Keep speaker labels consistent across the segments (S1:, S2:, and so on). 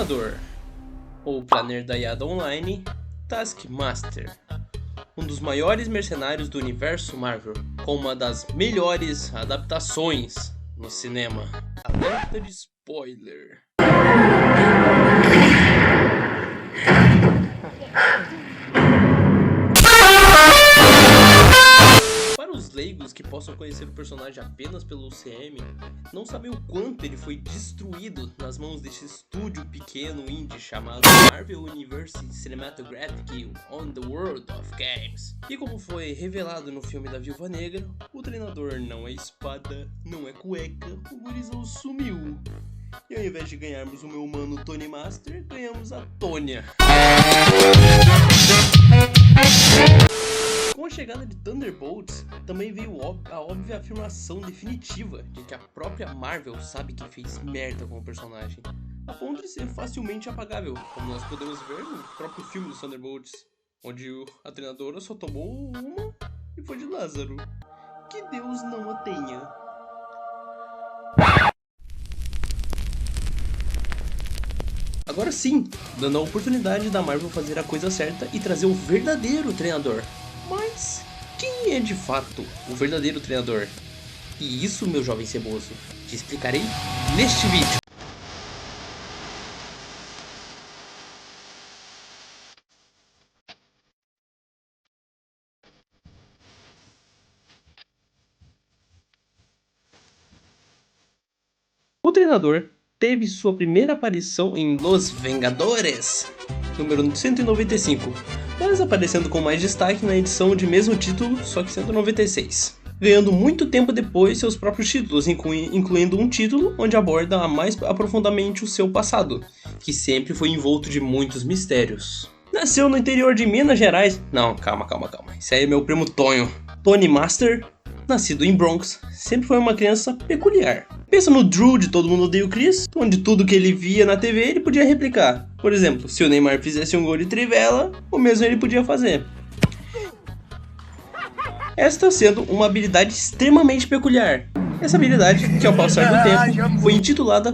S1: Treinador, ou Planner da Yada Online, Taskmaster, um dos maiores mercenários do universo Marvel, com uma das melhores adaptações no cinema. Alerta de spoiler. Para os leigos que possam conhecer o personagem apenas pelo UCM, não sabem o quanto ele foi destruído nas mãos desse estúdio pequeno indie chamado Marvel Universe Cinematographic on the World of Games. E como foi revelado no filme da Viúva Negra, o treinador não é espada, não é cueca, o gurizão sumiu. E ao invés de ganharmos o meu mano Tony Master, ganhamos a Tônia. Com a chegada de Thunderbolts, também veio a óbvia afirmação definitiva de que a própria Marvel sabe que fez merda com o personagem, a ponto de ser facilmente apagável, como nós podemos ver no próprio filme dos Thunderbolts, onde a treinadora só tomou uma e foi de Lázaro. Que Deus não a tenha. Agora sim, dando a oportunidade da Marvel fazer a coisa certa e trazer o verdadeiro treinador. Mas quem é de fato o verdadeiro treinador? E isso, meu jovem ceboso, te explicarei neste vídeo. O treinador teve sua primeira aparição em Los Vengadores, número 195, mas aparecendo com mais destaque na edição de mesmo título, só que 196. Ganhando muito tempo depois seus próprios títulos, incluindo um título onde aborda mais aprofundadamente o seu passado, que sempre foi envolto de muitos mistérios. Nasceu no interior de Minas Gerais. Não, calma. Isso aí é meu primo Tonho. Tony Master, nascido em Bronx, sempre foi uma criança peculiar. Pensa no Drew de Todo Mundo Odeia o Chris, onde tudo que ele via na TV ele podia replicar. Por exemplo, se o Neymar fizesse um gol de trivela, o mesmo ele podia fazer. Esta sendo uma habilidade extremamente peculiar. Essa habilidade, que ao passar do tempo, foi intitulada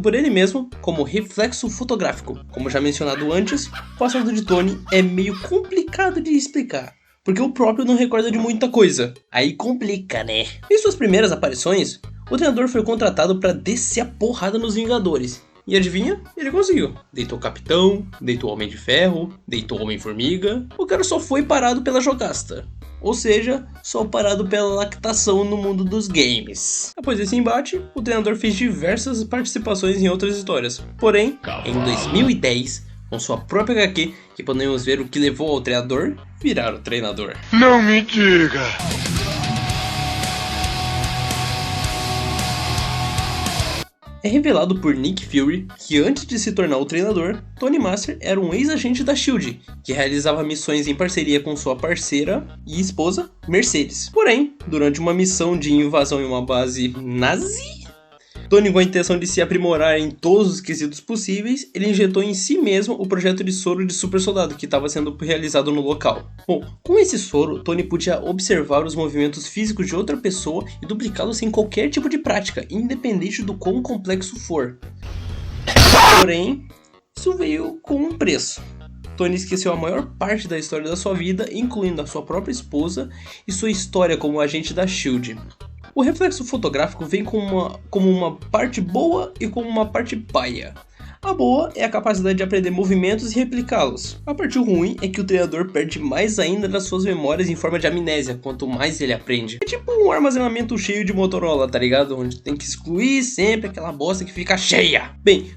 S1: por ele mesmo como reflexo fotográfico. Como já mencionado antes, o passado de Tony é meio complicado de explicar, porque o próprio não recorda de muita coisa. Aí complica, né? Em suas primeiras aparições, o treinador foi contratado para descer a porrada nos Vingadores. E adivinha? Ele conseguiu. Deitou o Capitão, deitou o Homem de Ferro, deitou o Homem-Formiga. O cara só foi parado pela jogasta. Ou seja, só parado pela lactação no mundo dos games. Após esse embate, o treinador fez diversas participações em outras histórias. Porém, em 2010, com sua própria HQ, que podemos ver o que levou ao treinador virar o treinador.
S2: Não me diga!
S1: É revelado por Nick Fury que antes de se tornar o treinador, Tony Master era um ex-agente da SHIELD, que realizava missões em parceria com sua parceira e esposa, Mercedes. Porém, durante uma missão de invasão em uma base nazi, Tony, com a intenção de se aprimorar em todos os quesitos possíveis, ele injetou em si mesmo o projeto de soro de super soldado que estava sendo realizado no local. Bom, com esse soro, Tony podia observar os movimentos físicos de outra pessoa e duplicá-los sem qualquer tipo de prática, independente do quão complexo for. Porém, isso veio com um preço. Tony esqueceu a maior parte da história da sua vida, incluindo a sua própria esposa e sua história como agente da SHIELD. O reflexo fotográfico vem como uma parte boa e como uma parte paia. A boa é a capacidade de aprender movimentos e replicá-los. A parte ruim é que o treinador perde mais ainda das suas memórias em forma de amnésia, quanto mais ele aprende. É tipo um armazenamento cheio de Motorola, tá ligado? Onde tem que excluir sempre aquela bosta que fica cheia. Bem,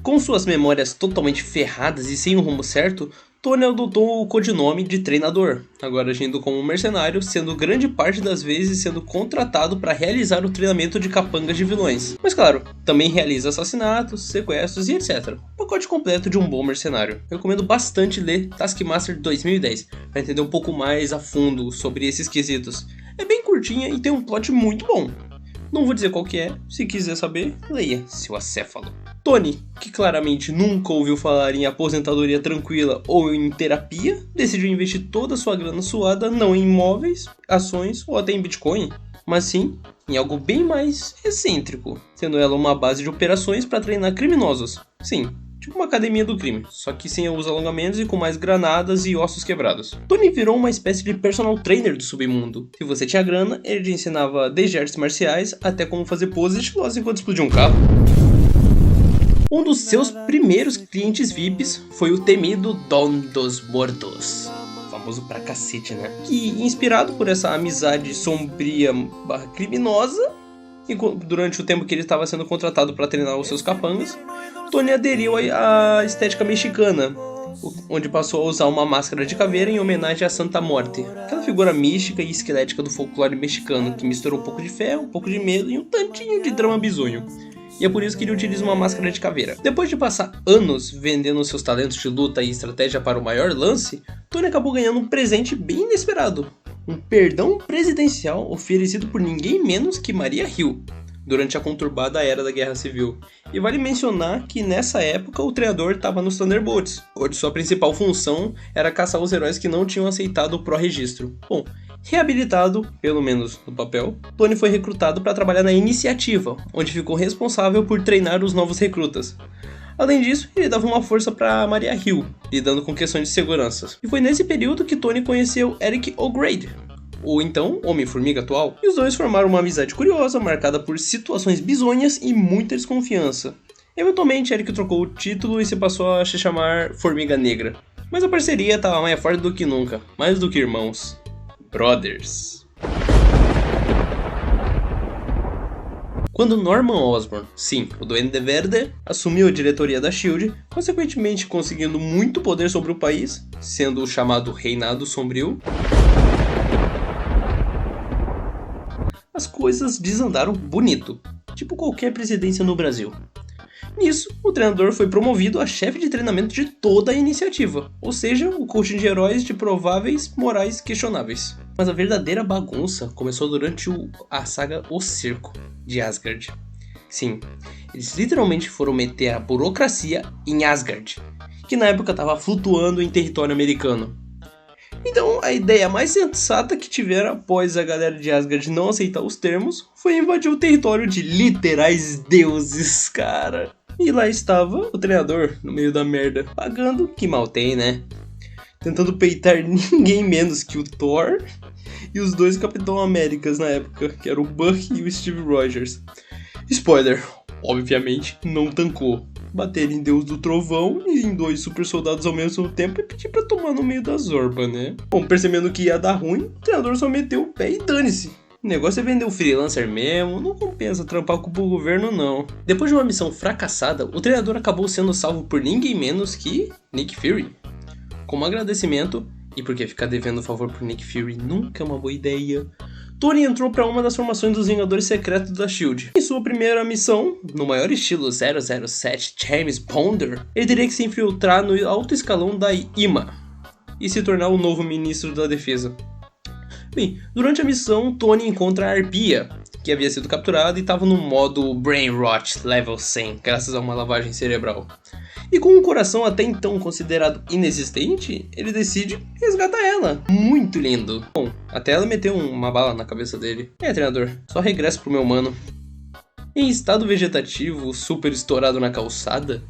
S1: com suas memórias totalmente ferradas e sem um rumo certo, Tony adotou o codinome de treinador, agora agindo como um mercenário, sendo grande parte das vezes sendo contratado para realizar o treinamento de capangas de vilões. Mas claro, também realiza assassinatos, sequestros e etc. Pacote completo de um bom mercenário. Eu recomendo bastante ler Taskmaster 2010, para entender um pouco mais a fundo sobre esses quesitos. É bem curtinha e tem um plot muito bom. Não vou dizer qual que é, se quiser saber, leia, seu acéfalo. Tony, que claramente nunca ouviu falar em aposentadoria tranquila ou em terapia, decidiu investir toda a sua grana suada não em imóveis, ações ou até em Bitcoin, mas sim em algo bem mais excêntrico, sendo ela uma base de operações para treinar criminosos. Sim, tipo uma academia do crime, só que sem os alongamentos e com mais granadas e ossos quebrados. Tony virou uma espécie de personal trainer do submundo. Se você tinha grana, ele te ensinava desde artes marciais até como fazer poses estilosas enquanto explodia um carro. Um dos seus primeiros clientes VIPs foi o temido Don dos Mortos. Famoso pra cacete, né? Que, inspirado por essa amizade sombria barra criminosa, e durante o tempo que ele estava sendo contratado para treinar os seus capangas, Tony aderiu à estética mexicana, onde passou a usar uma máscara de caveira em homenagem à Santa Morte, aquela figura mística e esquelética do folclore mexicano, que misturou um pouco de fé, um pouco de medo e um tantinho de drama bizonho. E é por isso que ele utiliza uma máscara de caveira. Depois de passar anos vendendo seus talentos de luta e estratégia para o maior lance, Tony acabou ganhando um presente bem inesperado. Um perdão presidencial oferecido por ninguém menos que Maria Hill, durante a conturbada era da Guerra Civil. E vale mencionar que nessa época o treinador estava nos Thunderbolts, onde sua principal função era caçar os heróis que não tinham aceitado o pró-registro. Bom, reabilitado, pelo menos no papel, Tony foi recrutado para trabalhar na Iniciativa, onde ficou responsável por treinar os novos recrutas. Além disso, ele dava uma força para Maria Hill, lidando com questões de segurança. E foi nesse período que Tony conheceu Eric O'Grady, ou então Homem-Formiga atual, e os dois formaram uma amizade curiosa, marcada por situações bizonhas e muita desconfiança. Eventualmente, Eric trocou o título e se passou a se chamar Formiga Negra. Mas a parceria estava mais forte do que nunca, mais do que irmãos. Brothers. Quando Norman Osborn, sim, o Duende Verde, assumiu a diretoria da SHIELD, consequentemente conseguindo muito poder sobre o país, sendo o chamado Reinado Sombrio, as coisas desandaram bonito, tipo qualquer presidência no Brasil. Nisso, o treinador foi promovido a chefe de treinamento de toda a iniciativa, ou seja, o coaching de heróis de prováveis morais questionáveis. Mas a verdadeira bagunça começou durante a saga O Cerco, de Asgard. Sim, eles literalmente foram meter a burocracia em Asgard, que na época estava flutuando em território americano. Então, a ideia mais sensata que tiveram após a galera de Asgard não aceitar os termos foi invadir o território de literais deuses, cara. E lá estava o treinador, no meio da merda, pagando, que mal tem, né? Tentando peitar ninguém menos que o Thor e os dois Capitão Américas na época, que eram o Bucky e o Steve Rogers. Spoiler, obviamente não tancou. Bater em Deus do Trovão e em dois super soldados ao mesmo tempo é pedir pra tomar no meio da zorba, né? Bom, percebendo que ia dar ruim, o treinador só meteu o pé e dane-se. O negócio é vender o freelancer mesmo, não compensa trampar com o governo não. Depois de uma missão fracassada, o treinador acabou sendo salvo por ninguém menos que Nick Fury. Como agradecimento, e porque ficar devendo favor por Nick Fury nunca é uma boa ideia, Tony entrou para uma das formações dos Vingadores Secretos da SHIELD. Em sua primeira missão, no maior estilo 007 James Bonder, ele teria que se infiltrar no alto escalão da IMA e se tornar o novo ministro da defesa. Bem, durante a missão, Tony encontra a Arpia, que havia sido capturada e estava no modo Brain Rot Level 100, graças a uma lavagem cerebral. E com um coração até então considerado inexistente, ele decide resgatar ela. Muito lindo. Bom, até ela meteu uma bala na cabeça dele. Treinador, só regressa pro meu mano. Em estado vegetativo, super estourado na calçada,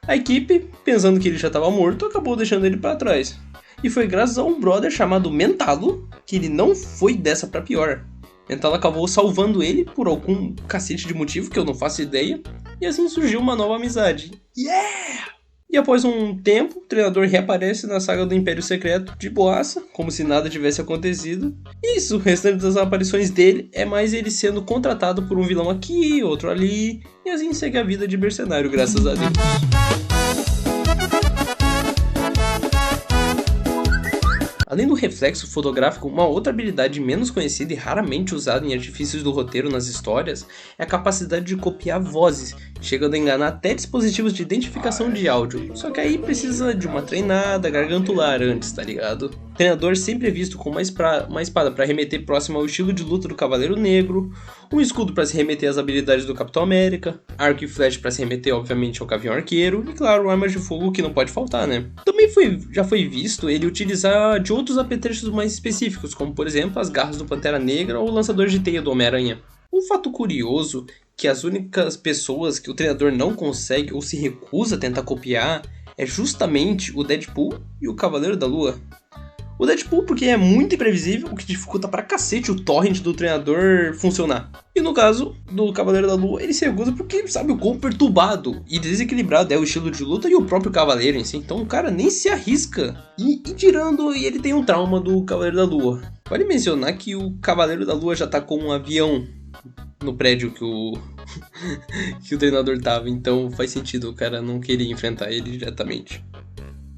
S1: a equipe, pensando que ele já estava morto, acabou deixando ele para trás. E foi graças a um brother chamado Mentalo que ele não foi dessa pra pior. Mentalo acabou salvando ele por algum cacete de motivo que eu não faço ideia, e assim surgiu uma nova amizade. Yeah! E após um tempo, o treinador reaparece na saga do Império Secreto de boaça, como se nada tivesse acontecido. E isso, o restante das aparições dele é mais ele sendo contratado por um vilão aqui, outro ali, e assim segue a vida de mercenário, graças a Deus. Além do reflexo fotográfico, uma outra habilidade menos conhecida e raramente usada em artifícios do roteiro nas histórias é a capacidade de copiar vozes, chegando a enganar até dispositivos de identificação de áudio. Só que aí precisa de uma treinada gargantular antes, tá ligado? O treinador sempre é visto com uma espada para remeter próximo ao estilo de luta do Cavaleiro Negro, um escudo para se remeter às habilidades do Capitão América, arco e flecha para se remeter obviamente ao Gavião Arqueiro e claro, armas de fogo que não pode faltar, né? Também já foi visto ele utilizar de outros apetrechos mais específicos, como por exemplo as garras do Pantera Negra ou o lançador de teia do Homem-Aranha. Um fato curioso que as únicas pessoas que o treinador não consegue ou se recusa a tentar copiar é justamente o Deadpool e o Cavaleiro da Lua. O Deadpool porque é muito imprevisível, o que dificulta pra cacete o torrent do treinador funcionar. E no caso do Cavaleiro da Lua, ele se recusa porque sabe o quão perturbado e desequilibrado é o estilo de luta e o próprio Cavaleiro em si. Então o cara nem se arrisca. E tirando, ele tem um trauma do Cavaleiro da Lua. Vale mencionar que o Cavaleiro da Lua já tá com um avião no prédio que o que o treinador tava, então faz sentido o cara não querer enfrentar ele diretamente.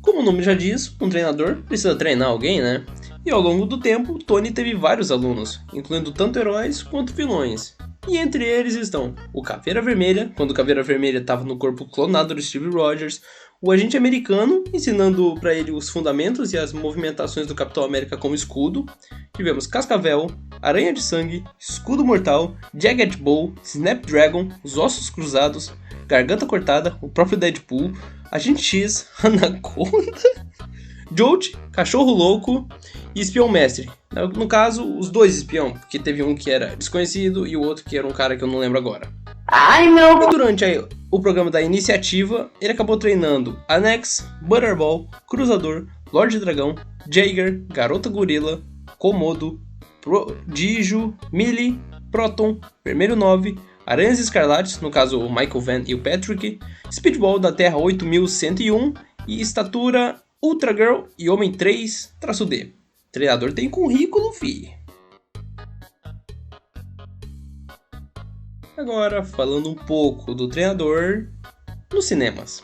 S1: Como o nome já diz, um treinador precisa treinar alguém, né? E ao longo do tempo, Tony teve vários alunos, incluindo tanto heróis quanto vilões. E entre eles estão o Caveira Vermelha, quando o Caveira Vermelha estava no corpo clonado do Steve Rogers, o Agente Americano, ensinando para ele os fundamentos e as movimentações do Capitão América como escudo. Tivemos Cascavel, Aranha de Sangue, Escudo Mortal, Jagged Bow, Snapdragon, Os Ossos Cruzados, Garganta Cortada, o próprio Deadpool, Agente X, Anaconda, Jolt, Cachorro Louco e Espião Mestre. No caso, os dois espião, porque teve um que era desconhecido e o outro que era um cara que eu não lembro agora.
S2: Ai, meu...
S1: E durante o programa da Iniciativa, ele acabou treinando Annex, Butterball, Cruzador, Lorde Dragão, Jaeger, Garota Gorila, Komodo, Prodígio, Melee, Proton, Vermelho 9, Aranhas Escarlates, no caso o Michael Van e o Patrick, Speedball da Terra 8101 e Estatura, Ultra Girl e Homem 3-D. Treinador tem currículo, fi. Agora, falando um pouco do treinador nos cinemas.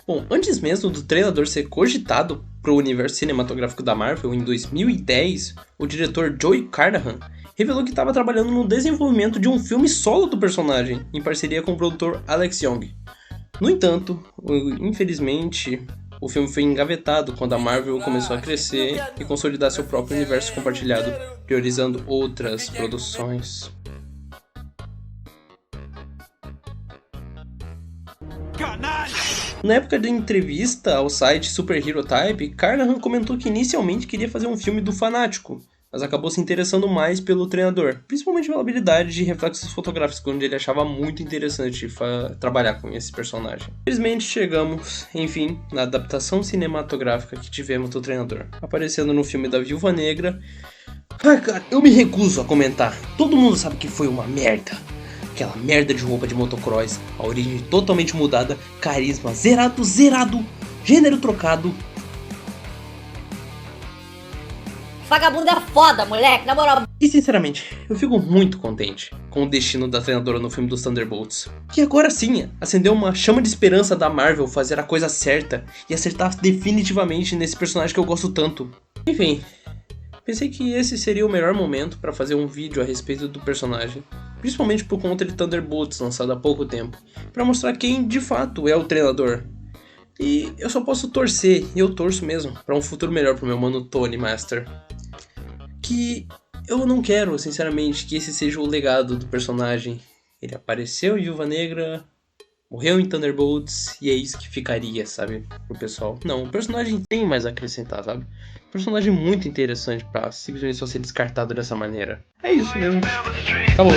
S1: Bom, antes mesmo do treinador ser cogitado para o universo cinematográfico da Marvel, em 2010, o diretor Joe Carnahan revelou que estava trabalhando no desenvolvimento de um filme solo do personagem, em parceria com o produtor Alex Young. No entanto, infelizmente, o filme foi engavetado quando a Marvel começou a crescer e consolidar seu próprio universo compartilhado, priorizando outras produções. Na época da entrevista ao site Super Hero Type, Carnahan comentou que inicialmente queria fazer um filme do Fanático, mas acabou se interessando mais pelo treinador, principalmente pela habilidade de reflexos fotográficos, onde ele achava muito interessante trabalhar com esse personagem. Infelizmente chegamos, enfim, na adaptação cinematográfica que tivemos do treinador, aparecendo no filme da Viúva Negra. Ai, cara, eu me recuso a comentar, todo mundo sabe que foi uma merda. Aquela merda de roupa de motocross, a origem totalmente mudada, carisma zerado, gênero trocado.
S2: Vagabundo é foda, moleque, na moral.
S1: E sinceramente, eu fico muito contente com o destino da treinadora no filme dos Thunderbolts. Que agora sim, acendeu uma chama de esperança da Marvel fazer a coisa certa e acertar definitivamente nesse personagem que eu gosto tanto. Enfim, pensei que esse seria o melhor momento para fazer um vídeo a respeito do personagem, principalmente por conta de Thunderbolts, lançado há pouco tempo, para mostrar quem de fato é o treinador. E eu só posso torcer, e eu torço mesmo, para um futuro melhor pro meu mano Tony Master. Que eu não quero, sinceramente, que esse seja o legado do personagem. Ele apareceu em Viúva Negra, morreu em Thunderbolts, e é isso que ficaria, sabe, pro pessoal. Não, o personagem tem mais a acrescentar, sabe? Personagem muito interessante pra simplesmente só ser descartado dessa maneira. É isso mesmo. Acabou.